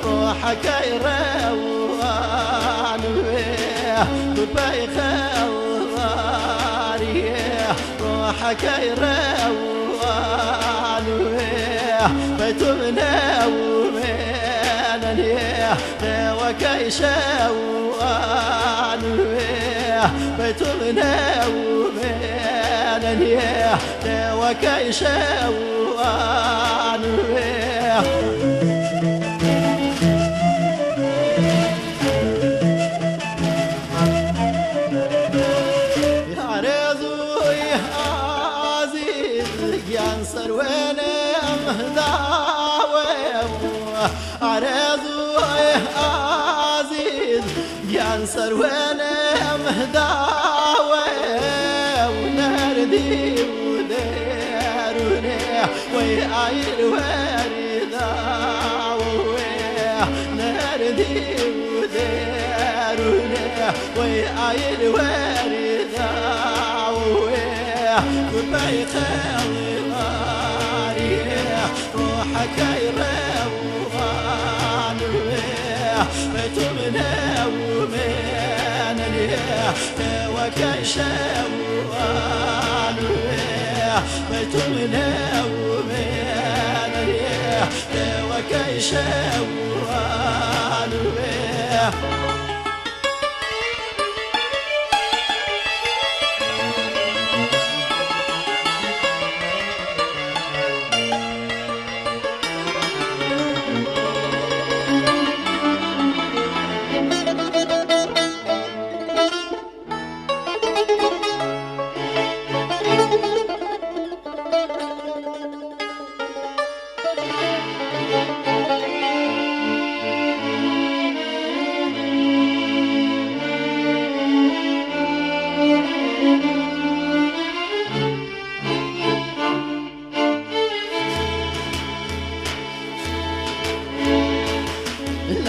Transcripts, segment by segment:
روحك يروان ببيخ الضاري روحك يروان بيت منومين وكيشوان بيت منومين وكيشوان ينصر وين مهداوي عرضو عزيز ينصر وين مهداوي ونردي وديروني ويعير ورداوي نردي وديروني ويعير ورداوي وبيخ روحك يروان بيت منومين وكيشوان بيت منومين وكيشوان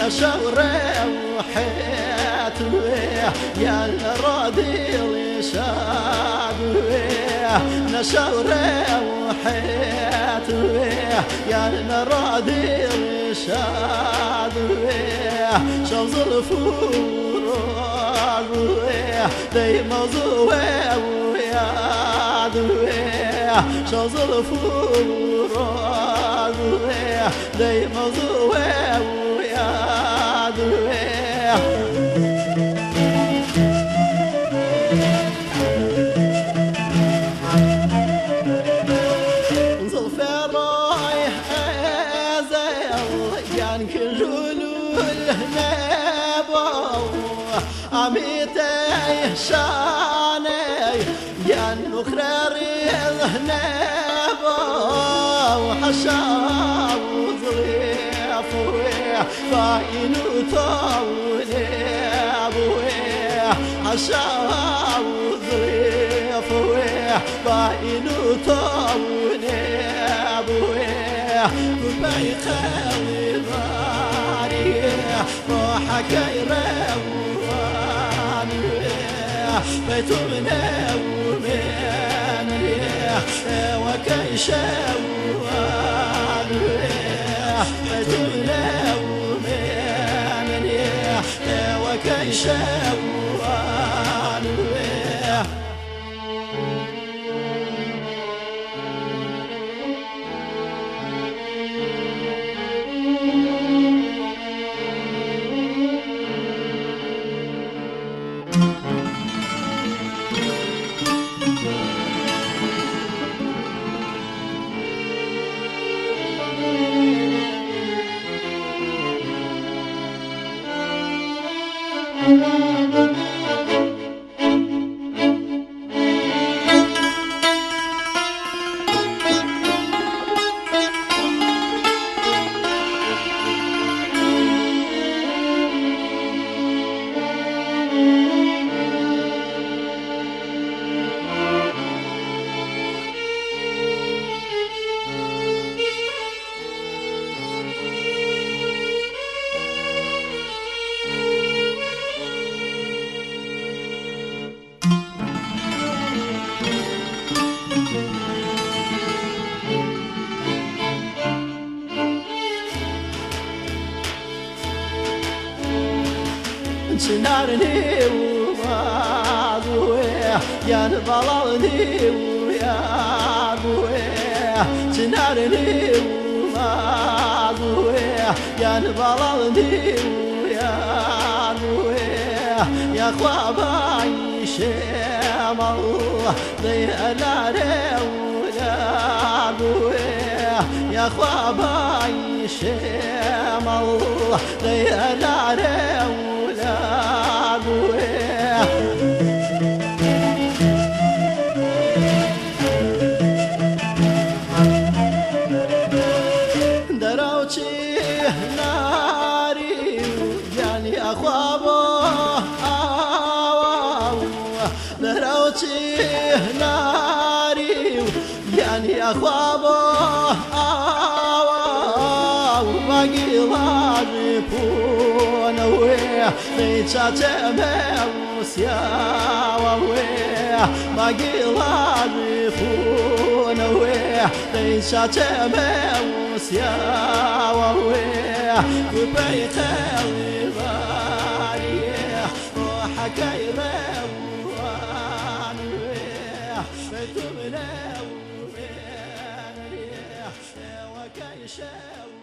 شوري وحياتي يا الراضي لشادوي نشوري وحياتي يا الراضي لشادوي شوز الفور دي موضوعي ويادوي شوز الفور دي موضوعي زلفي رايح ازل كان كجلو الهنبو عميتي شاني كان مخرري الهنبو وحشاو ظريفوي فاين وطولي ابوي عشاو ظريفوي فاين وطولي ابوي ببيخ ضاري روحك يروان بيت منومين وكيشوان بيت منومين شوان شنارني وما ذويه يا نبلغني ويا ذويه شنارني وما ذويه يا نبلغني ويا ذويه يا خوابي شمال ضي العري ويا ذويه يا خوابي شمال ضي العري دروتي ناري يعني أخوابه دروتي ناري يعني أخوابه باقي ضاربون ويه ليتشا تموس يا ويه باقي ضاربون ويه ليتشا تموس يا ويه وبي خير باريه روحك يروان ويه بيتم لو وكيشاو